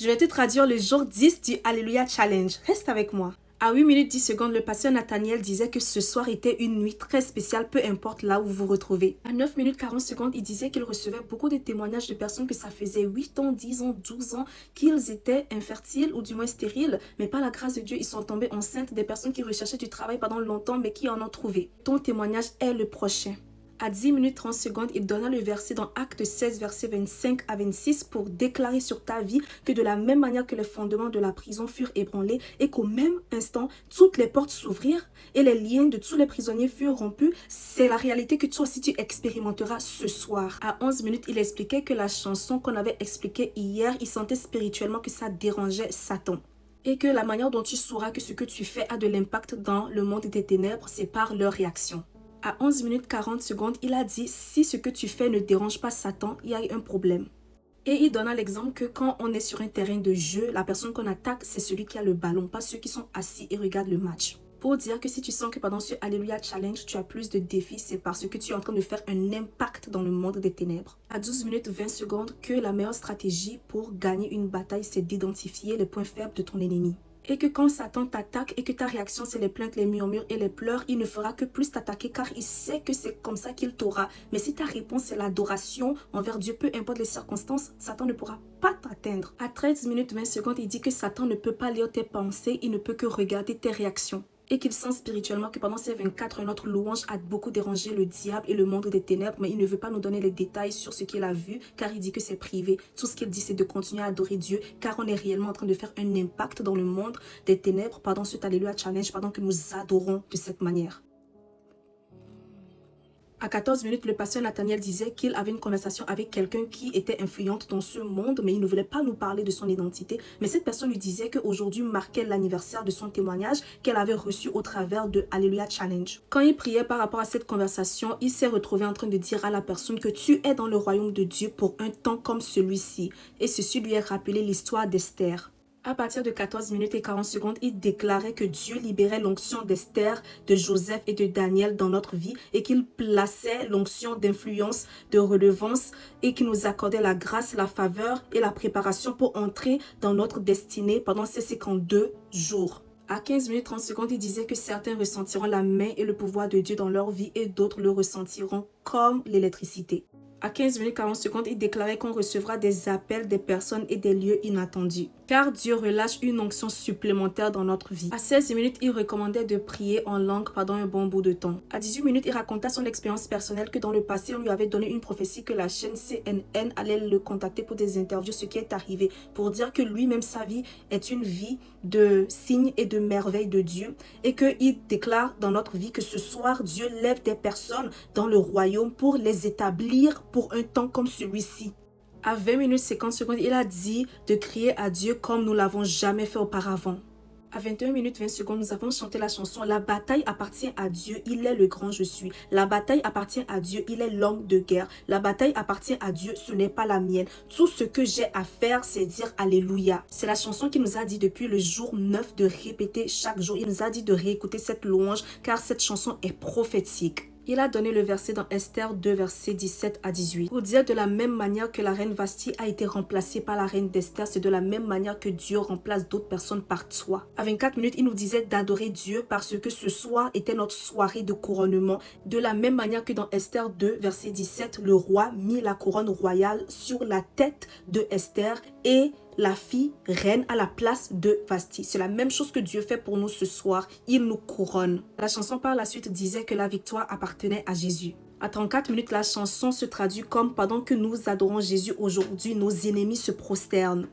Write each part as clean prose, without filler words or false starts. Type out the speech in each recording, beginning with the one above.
Je vais te traduire le jour 10 du Alléluia Challenge. Reste avec moi. À 8 minutes 10 secondes, le pasteur Nathaniel disait que ce soir était une nuit très spéciale, peu importe là où vous vous retrouvez. À 9 minutes 40 secondes, il disait qu'il recevait beaucoup de témoignages de personnes que ça faisait 8 ans, 10 ans, 12 ans qu'ils étaient infertiles ou du moins stériles, mais par la grâce de Dieu, ils sont tombés enceintes, des personnes qui recherchaient du travail pendant longtemps mais qui en ont trouvé. Ton témoignage est le prochain. À 10 minutes 30 secondes, il donna le verset dans Actes 16, versets 25 à 26 pour déclarer sur ta vie que de la même manière que les fondements de la prison furent ébranlés et qu'au même instant, toutes les portes s'ouvrirent et les liens de tous les prisonniers furent rompus, c'est la réalité que toi aussi tu expérimenteras ce soir. À 11 minutes, il expliquait que la chanson qu'on avait expliquée hier, il sentait spirituellement que ça dérangeait Satan. Et que la manière dont tu sauras que ce que tu fais a de l'impact dans le monde des ténèbres, c'est par leur réaction. À 11 minutes 40 secondes, il a dit « Si ce que tu fais ne dérange pas Satan, il y a un problème. » Et il donna l'exemple que quand on est sur un terrain de jeu, la personne qu'on attaque, c'est celui qui a le ballon, pas ceux qui sont assis et regardent le match. Pour dire que si tu sens que pendant ce Alléluia Challenge, tu as plus de défis, c'est parce que tu es en train de faire un impact dans le monde des ténèbres. À 12 minutes 20 secondes, que la meilleure stratégie pour gagner une bataille, c'est d'identifier les points faibles de ton ennemi. Et que quand Satan t'attaque et que ta réaction c'est les plaintes, les murmures et les pleurs, il ne fera que plus t'attaquer car il sait que c'est comme ça qu'il t'aura. Mais si ta réponse c'est l'adoration envers Dieu, peu importe les circonstances, Satan ne pourra pas t'atteindre. À 13 minutes 20 secondes, il dit que Satan ne peut pas lire tes pensées, il ne peut que regarder tes réactions. Et qu'il sent spirituellement que pendant ces 24 heures, notre louange a beaucoup dérangé le diable et le monde des ténèbres, mais il ne veut pas nous donner les détails sur ce qu'il a vu, car il dit que c'est privé. Tout ce qu'il dit, c'est de continuer à adorer Dieu, car on est réellement en train de faire un impact dans le monde des ténèbres pendant ce Alléluia Challenge, pendant que nous adorons de cette manière. À 14 minutes, le pasteur Nathaniel disait qu'il avait une conversation avec quelqu'un qui était influente dans ce monde, mais il ne voulait pas nous parler de son identité. Mais cette personne lui disait qu'aujourd'hui marquait l'anniversaire de son témoignage qu'elle avait reçu au travers de Alléluia Challenge. Quand il priait par rapport à cette conversation, il s'est retrouvé en train de dire à la personne que tu es dans le royaume de Dieu pour un temps comme celui-ci. Et ceci lui a rappelé l'histoire d'Esther. À partir de 14 minutes et 40 secondes, il déclarait que Dieu libérait l'onction d'Esther, de Joseph et de Daniel dans notre vie et qu'il plaçait l'onction d'influence, de relevance et qu'il nous accordait la grâce, la faveur et la préparation pour entrer dans notre destinée pendant ces 52 jours. À 15 minutes 30 secondes, il disait que certains ressentiront la main et le pouvoir de Dieu dans leur vie et d'autres le ressentiront comme l'électricité. À 15 minutes 40 secondes, il déclarait qu'on recevra des appels des personnes et des lieux inattendus. Car Dieu relâche une onction supplémentaire dans notre vie. À 16 minutes, il recommandait de prier en langue pendant un bon bout de temps. À 18 minutes, il raconta son expérience personnelle que dans le passé, on lui avait donné une prophétie que la chaîne CNN allait le contacter pour des interviews, ce qui est arrivé. Pour dire que lui-même, sa vie est une vie de signes et de merveilles de Dieu. Et qu'il déclare dans notre vie que ce soir, Dieu lève des personnes dans le royaume pour les établir pour un temps comme celui-ci. À 20 minutes 50 secondes, il a dit de crier à Dieu comme nous l'avons jamais fait auparavant. À 21 minutes 20 secondes, nous avons chanté la chanson « La bataille appartient à Dieu, il est le grand je suis. La bataille appartient à Dieu, il est l'homme de guerre. La bataille appartient à Dieu, ce n'est pas la mienne. Tout ce que j'ai à faire, c'est dire Alléluia. » C'est la chanson qui nous a dit depuis le jour 9 de répéter chaque jour. Il nous a dit de réécouter cette louange car cette chanson est prophétique. Il a donné le verset dans Esther 2, versets 17 à 18. Pour dire de la même manière que la reine Vasti a été remplacée par la reine d'Esther, c'est de la même manière que Dieu remplace d'autres personnes par toi. À 24 minutes, il nous disait d'adorer Dieu parce que ce soir était notre soirée de couronnement. De la même manière que dans Esther 2, verset 17, le roi mit la couronne royale sur la tête de Esther et la fille reine à la place de Vasti. C'est la même chose que Dieu fait pour nous ce soir. Il nous couronne. La chanson par la suite disait que la victoire appartenait à Jésus. À 34 minutes, la chanson se traduit comme « Pendant que nous adorons Jésus aujourd'hui, nos ennemis se prosternent ».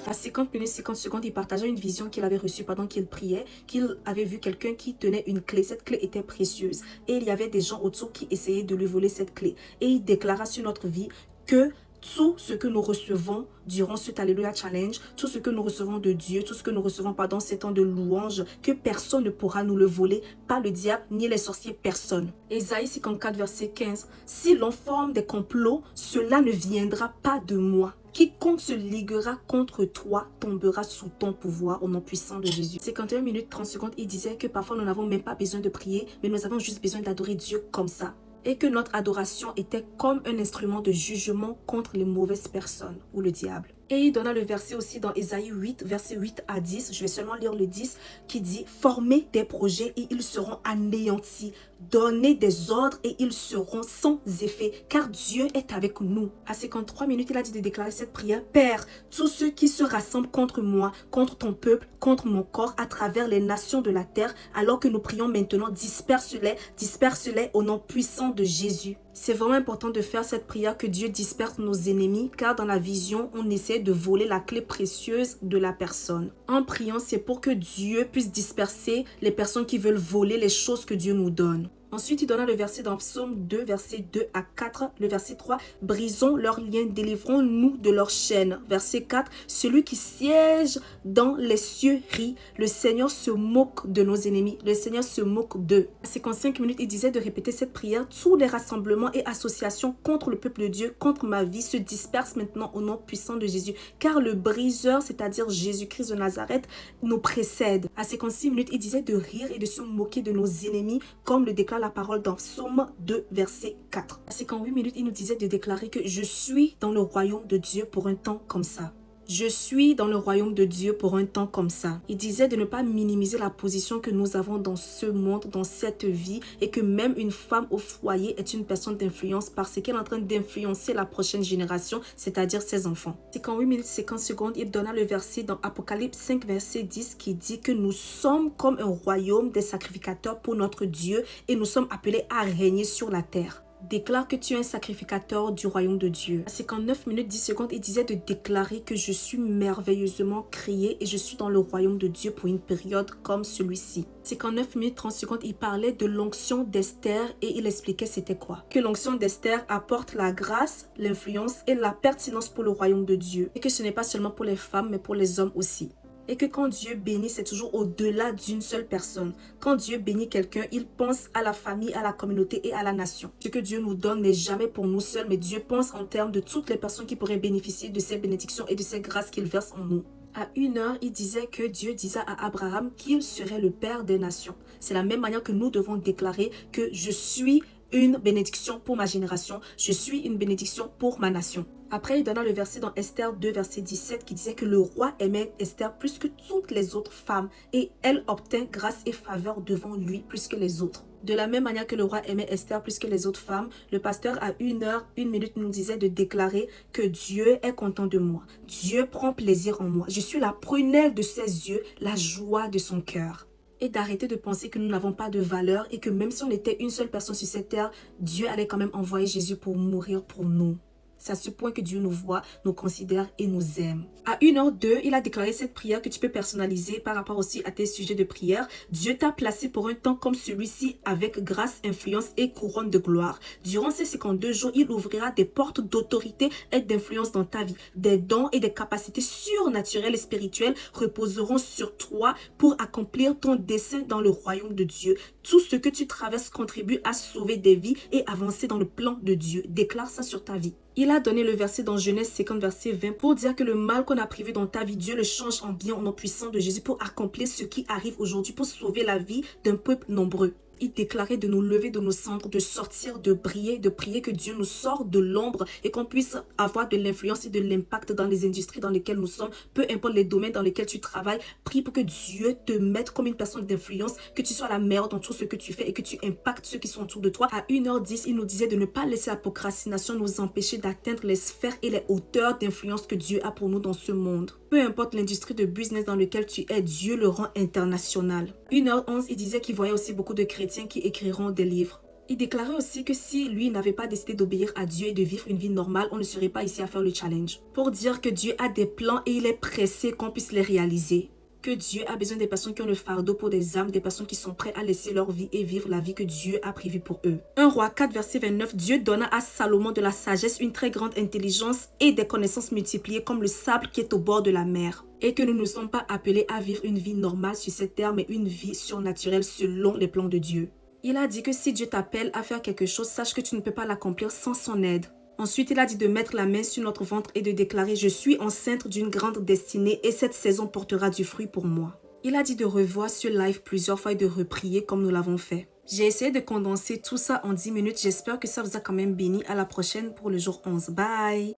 À 50 minutes 50 secondes, il partageait une vision qu'il avait reçue pendant qu'il priait, qu'il avait vu quelqu'un qui tenait une clé. Cette clé était précieuse et il y avait des gens autour qui essayaient de lui voler cette clé. Et il déclara sur notre vie que tout ce que nous recevons durant ce Alléluia Challenge, tout ce que nous recevons de Dieu, tout ce que nous recevons pendant ces temps de louange, que personne ne pourra nous le voler, pas le diable ni les sorciers, personne. Ésaïe 54 verset 15, « Si l'on forme des complots, cela ne viendra pas de moi. Quiconque se liguera contre toi tombera sous ton pouvoir au nom puissant de Jésus. » 51 minutes 30 secondes, il disait que parfois nous n'avons même pas besoin de prier, mais nous avons juste besoin d'adorer Dieu comme ça. et que notre adoration était comme un instrument de jugement contre les mauvaises personnes ou le diable. Et il donna le verset aussi dans Ésaïe 8, verset 8 à 10, je vais seulement lire le 10, qui dit « Formez des projets et ils seront anéantis, donnez des ordres et ils seront sans effet, car Dieu est avec nous. » À 53 minutes, il a dit de déclarer cette prière « Père, tous ceux qui se rassemblent contre moi, contre ton peuple, contre mon corps, à travers les nations de la terre, alors que nous prions maintenant, disperse-les au nom puissant de Jésus. » C'est vraiment important de faire cette prière que Dieu disperse nos ennemis, car dans la vision, on essaie de voler la clé précieuse de la personne. En priant, c'est pour que Dieu puisse disperser les personnes qui veulent voler les choses que Dieu nous donne. Ensuite, il donna le verset dans Psaume 2, verset 2 à 4, le verset 3, « Brisons leurs liens, délivrons-nous de leurs chaînes. » Verset 4, « Celui qui siège dans les cieux rit, le Seigneur se moque de nos ennemis, le Seigneur se moque d'eux. » À 55 minutes, il disait de répéter cette prière, « Tous les rassemblements et associations contre le peuple de Dieu, contre ma vie, se dispersent maintenant au nom puissant de Jésus, car le briseur, c'est-à-dire Jésus-Christ de Nazareth, nous précède. » À 56 minutes, il disait de rire et de se moquer de nos ennemis, comme le déclare la parole dans Psaume 2, verset 4. À 58 minutes, il nous disait de déclarer que je suis dans le royaume de Dieu pour un temps comme ça. Je suis dans le royaume de Dieu pour un temps comme ça. Il disait de ne pas minimiser la position que nous avons dans ce monde, dans cette vie, et que même une femme au foyer est une personne d'influence parce qu'elle est en train d'influencer la prochaine génération, c'est-à-dire ses enfants. 58 minutes 50 secondes, il donna le verset dans Apocalypse 5, verset 10 qui dit que nous sommes comme un royaume des sacrificateurs pour notre Dieu et nous sommes appelés à régner sur la terre. Déclare que tu es un sacrificateur du royaume de Dieu. À 59 minutes 10 secondes, il disait de déclarer que je suis merveilleusement créé et je suis dans le royaume de Dieu pour une période comme celui-ci. 59 minutes 30 secondes, il parlait de l'onction d'Esther et il expliquait c'était quoi. Que l'onction d'Esther apporte la grâce, l'influence et la pertinence pour le royaume de Dieu. Et que ce n'est pas seulement pour les femmes mais pour les hommes aussi. Et que quand Dieu bénit, c'est toujours au-delà d'une seule personne. Quand Dieu bénit quelqu'un, il pense à la famille, à la communauté et à la nation. Ce que Dieu nous donne n'est jamais pour nous seuls, mais Dieu pense en termes de toutes les personnes qui pourraient bénéficier de ces bénédictions et de ces grâces qu'il verse en nous. À 1 heure, il disait que Dieu disait à Abraham qu'il serait le père des nations. C'est la même manière que nous devons déclarer que je suis une bénédiction pour ma génération, je suis une bénédiction pour ma nation. Après, il donna le verset dans Esther 2, verset 17 qui disait que le roi aimait Esther plus que toutes les autres femmes et elle obtint grâce et faveur devant lui plus que les autres. De la même manière que le roi aimait Esther plus que les autres femmes, le pasteur à 1 heure, 1 minute nous disait de déclarer que Dieu est content de moi. Dieu prend plaisir en moi. Je suis la prunelle de ses yeux, la joie de son cœur. Et d'arrêter de penser que nous n'avons pas de valeur et que même si on était une seule personne sur cette terre, Dieu allait quand même envoyer Jésus pour mourir pour nous. C'est à ce point que Dieu nous voit, nous considère et nous aime. À 1h02, il a déclaré cette prière que tu peux personnaliser par rapport aussi à tes sujets de prière. Dieu t'a placé pour un temps comme celui-ci avec grâce, influence et couronne de gloire. Durant ces 52 jours, il ouvrira des portes d'autorité et d'influence dans ta vie. Des dons et des capacités surnaturelles et spirituelles reposeront sur toi pour accomplir ton dessein dans le royaume de Dieu. Tout ce que tu traverses contribue à sauver des vies et avancer dans le plan de Dieu. Déclare ça sur ta vie. Il a donné le verset dans Genèse 50, verset 20 pour dire que le mal qu'on a privé dans ta vie, Dieu le change en bien au nom puissant de Jésus pour accomplir ce qui arrive aujourd'hui, pour sauver la vie d'un peuple nombreux. Il déclarait de nous lever de nos cendres, de sortir, de briller, de prier que Dieu nous sorte de l'ombre et qu'on puisse avoir de l'influence et de l'impact dans les industries dans lesquelles nous sommes, peu importe les domaines dans lesquels tu travailles. Prie pour que Dieu te mette comme une personne d'influence, que tu sois la meilleure dans tout ce que tu fais et que tu impactes ceux qui sont autour de toi. À 1h10, il nous disait de ne pas laisser la procrastination nous empêcher d'atteindre les sphères et les hauteurs d'influence que Dieu a pour nous dans ce monde. Peu importe l'industrie de business dans laquelle tu es, Dieu le rend international. 1h11, il disait qu'il voyait aussi beaucoup de chrétiens qui écriront des livres. Il déclarait aussi que si lui n'avait pas décidé d'obéir à Dieu et de vivre une vie normale, on ne serait pas ici à faire le challenge. Pour dire que Dieu a des plans et il est pressé qu'on puisse les réaliser. Que Dieu a besoin des personnes qui ont le fardeau pour des âmes, des personnes qui sont prêtes à laisser leur vie et vivre la vie que Dieu a prévue pour eux. 1 Roi 4, verset 29, Dieu donna à Salomon de la sagesse, une très grande intelligence et des connaissances multipliées comme le sable qui est au bord de la mer. Et que nous ne sommes pas appelés à vivre une vie normale sur cette terre, mais une vie surnaturelle selon les plans de Dieu. Il a dit que si Dieu t'appelle à faire quelque chose, sache que tu ne peux pas l'accomplir sans son aide. Ensuite, il a dit de mettre la main sur notre ventre et de déclarer « Je suis enceinte d'une grande destinée et cette saison portera du fruit pour moi ». Il a dit de revoir ce live plusieurs fois et de reprier comme nous l'avons fait. J'ai essayé de condenser tout ça en 10 minutes. J'espère que ça vous a quand même béni. À la prochaine pour le jour 11. Bye!